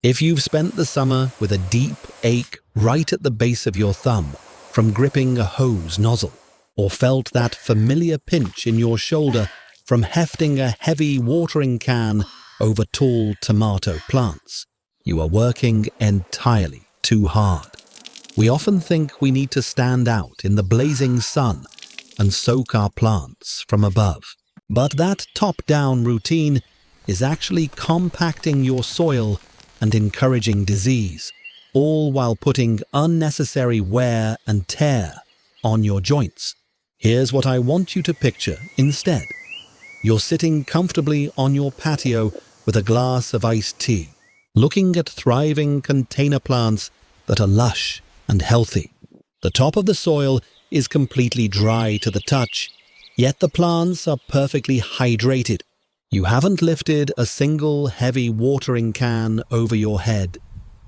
If you've spent the summer with a deep ache right at the base of your thumb from gripping a hose nozzle, or felt that familiar pinch in your shoulder from hefting a heavy watering can over tall tomato plants, you are working entirely too hard. We often think we need to stand out in the blazing sun and soak our plants from above. But that top-down routine is actually compacting your soil and encouraging disease, all while putting unnecessary wear and tear on your joints. Here's what I want you to picture instead. You're sitting comfortably on your patio with a glass of iced tea, looking at thriving container plants that are lush and healthy. The top of the soil is completely dry to the touch, yet the plants are perfectly hydrated. You haven't lifted a single heavy watering can over your head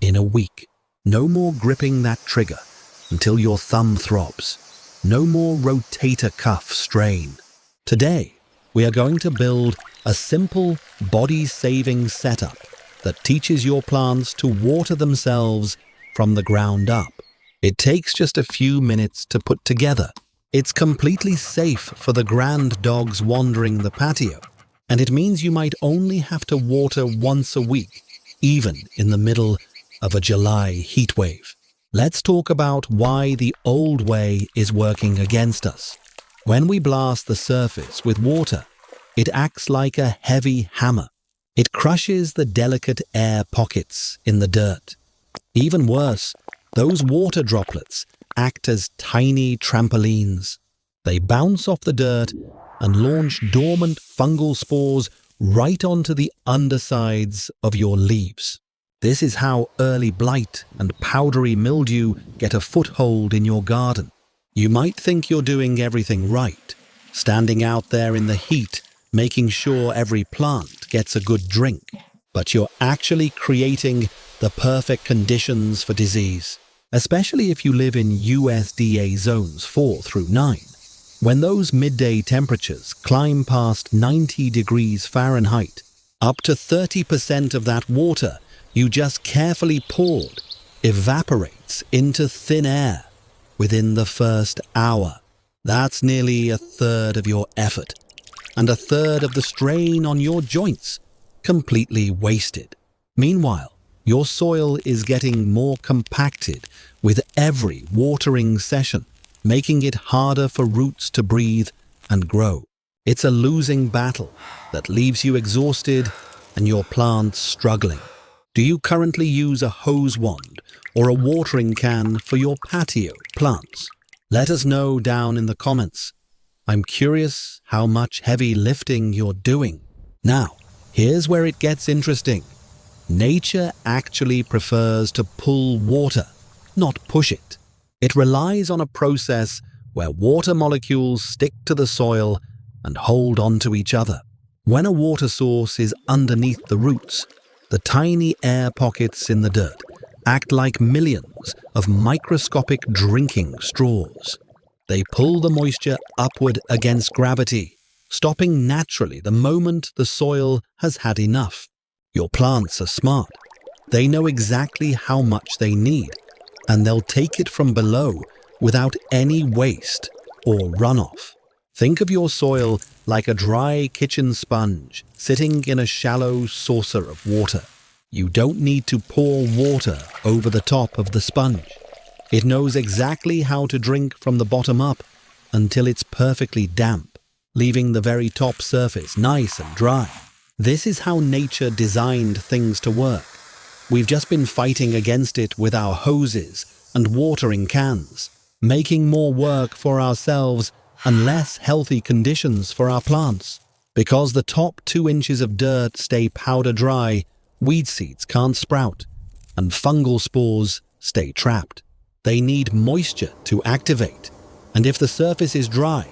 in a week. No more gripping that trigger until your thumb throbs. No more rotator cuff strain. Today, we are going to build a simple body-saving setup that teaches your plants to water themselves from the ground up. It takes just a few minutes to put together. It's completely safe for the grand dogs wandering the patio, and it means you might only have to water once a week, even in the middle of a July heatwave. Let's talk about why the old way is working against us. When we blast the surface with water, it acts like a heavy hammer. It crushes the delicate air pockets in the dirt. Even worse, those water droplets act as tiny trampolines. They bounce off the dirt and launch dormant fungal spores right onto the undersides of your leaves. This is how early blight and powdery mildew get a foothold in your garden. You might think you're doing everything right, standing out there in the heat, making sure every plant gets a good drink, but you're actually creating the perfect conditions for disease, especially if you live in USDA zones 4 through 9. When those midday temperatures climb past 90 degrees Fahrenheit, up to 30% of that water you just carefully poured evaporates into thin air within the first hour. That's nearly a third of your effort and a third of the strain on your joints completely wasted. Meanwhile, your soil is getting more compacted with every watering session, making it harder for roots to breathe and grow. It's a losing battle that leaves you exhausted and your plants struggling. Do you currently use a hose wand or a watering can for your patio plants? Let us know down in the comments. I'm curious how much heavy lifting you're doing. Now, here's where it gets interesting. Nature actually prefers to pull water, not push it. It relies on a process where water molecules stick to the soil and hold on to each other. When a water source is underneath the roots, the tiny air pockets in the dirt act like millions of microscopic drinking straws. They pull the moisture upward against gravity, stopping naturally the moment the soil has had enough. Your plants are smart. They know exactly how much they need, and they'll take it from below without any waste or runoff. Think of your soil like a dry kitchen sponge sitting in a shallow saucer of water. You don't need to pour water over the top of the sponge. It knows exactly how to drink from the bottom up until it's perfectly damp, leaving the very top surface nice and dry. This is how nature designed things to work. We've just been fighting against it with our hoses and watering cans, making more work for ourselves and less healthy conditions for our plants. Because the top 2 inches of dirt stay powder dry, weed seeds can't sprout, and fungal spores stay trapped. They need moisture to activate, and if the surface is dry,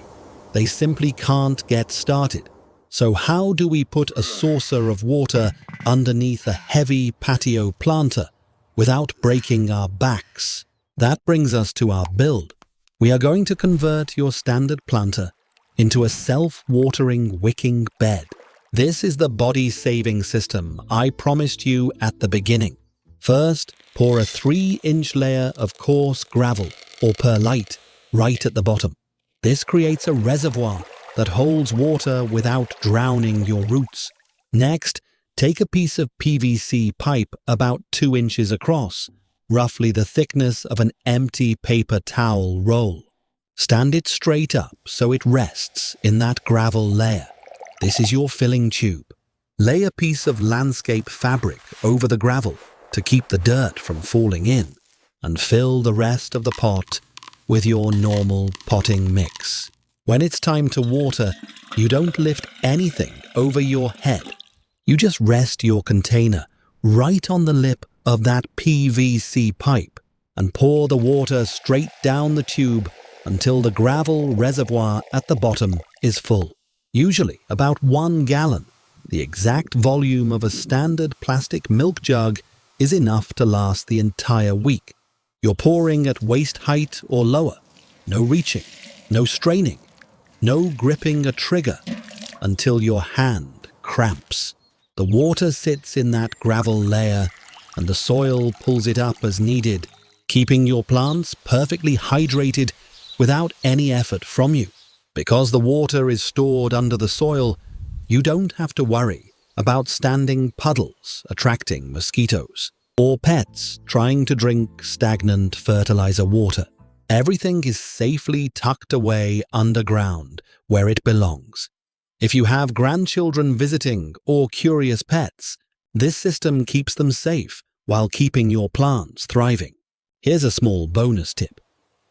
they simply can't get started. So how do we put a saucer of water underneath a heavy patio planter without breaking our backs? That brings us to our build. We are going to convert your standard planter into a self-watering wicking bed. This is the body-saving system I promised you at the beginning. First, pour a 3-inch layer of coarse gravel or perlite right at the bottom. This creates a reservoir that holds water without drowning your roots. Next, take a piece of PVC pipe about 2 inches across, roughly the thickness of an empty paper towel roll. Stand it straight up so it rests in that gravel layer. This is your filling tube. Lay a piece of landscape fabric over the gravel to keep the dirt from falling in, and fill the rest of the pot with your normal potting mix. When it's time to water, you don't lift anything over your head. You just rest your container right on the lip of that PVC pipe and pour the water straight down the tube until the gravel reservoir at the bottom is full. Usually about 1 gallon, the exact volume of a standard plastic milk jug, is enough to last the entire week. You're pouring at waist height or lower. No reaching, no straining, no gripping a trigger until your hand cramps. The water sits in that gravel layer and the soil pulls it up as needed, keeping your plants perfectly hydrated without any effort from you. Because the water is stored under the soil, you don't have to worry about standing puddles attracting mosquitoes or pets trying to drink stagnant fertilizer water. Everything is safely tucked away underground where it belongs. If you have grandchildren visiting or curious pets, this system keeps them safe while keeping your plants thriving. Here's a small bonus tip.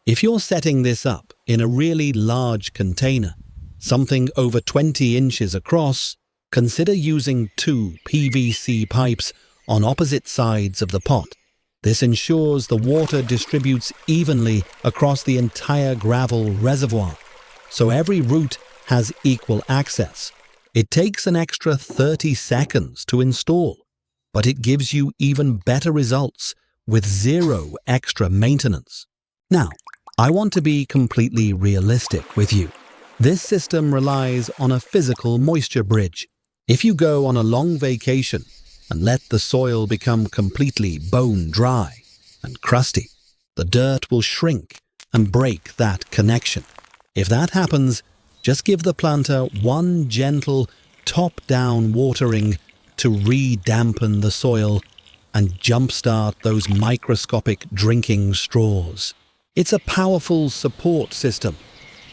If you're setting this up in a really large container, something over 20 inches across, consider using 2 PVC pipes on opposite sides of the pot. This ensures the water distributes evenly across the entire gravel reservoir, so every root has equal access. It takes an extra 30 seconds to install, but it gives you even better results with 0 extra maintenance. Now, I want to be completely realistic with you. This system relies on a physical moisture bridge. If you go on a long vacation and let the soil become completely bone dry and crusty, the dirt will shrink and break that connection. If that happens, just give the planter one gentle top-down watering to re-dampen the soil and jumpstart those microscopic drinking straws. It's a powerful support system,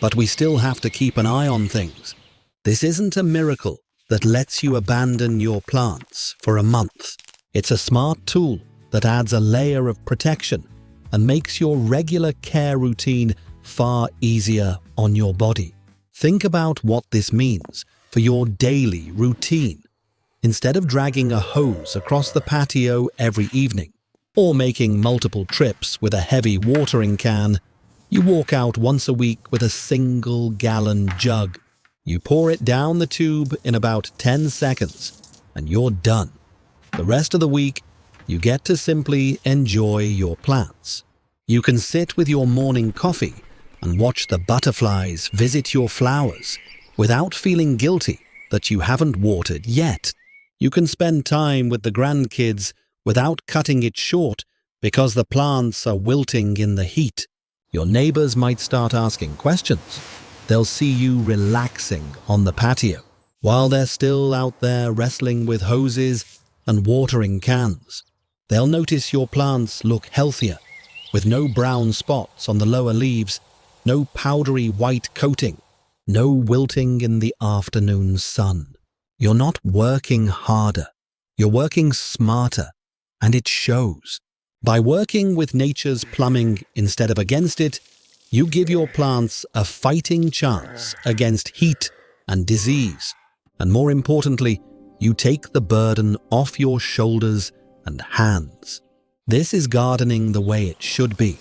but we still have to keep an eye on things. This isn't a miracle that lets you abandon your plants for a month. It's a smart tool that adds a layer of protection and makes your regular care routine far easier on your body. Think about what this means for your daily routine. Instead of dragging a hose across the patio every evening, or making multiple trips with a heavy watering can, you walk out once a week with a single-gallon jug. You pour it down the tube in about 10 seconds, and you're done. The rest of the week, you get to simply enjoy your plants. You can sit with your morning coffee and watch the butterflies visit your flowers without feeling guilty that you haven't watered yet. You can spend time with the grandkids without cutting it short because the plants are wilting in the heat. Your neighbors might start asking questions. They'll see you relaxing on the patio while they're still out there wrestling with hoses and watering cans. They'll notice your plants look healthier, with no brown spots on the lower leaves, no powdery white coating, no wilting in the afternoon sun. You're not working harder, you're working smarter, and it shows. By working with nature's plumbing instead of against it, you give your plants a fighting chance against heat and disease. And more importantly, you take the burden off your shoulders and hands. This is gardening the way it should be.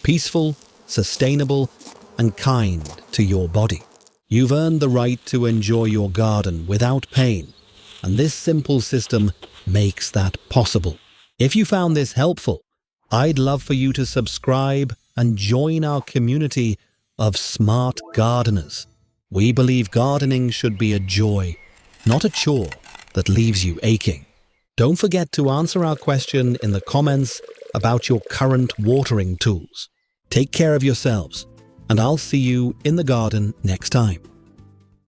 Peaceful, sustainable, and kind to your body. You've earned the right to enjoy your garden without pain, and this simple system makes that possible. If you found this helpful, I'd love for you to subscribe and join our community of smart gardeners. We believe gardening should be a joy, not a chore that leaves you aching. Don't forget to answer our question in the comments about your current watering tools. Take care of yourselves, and I'll see you in the garden next time.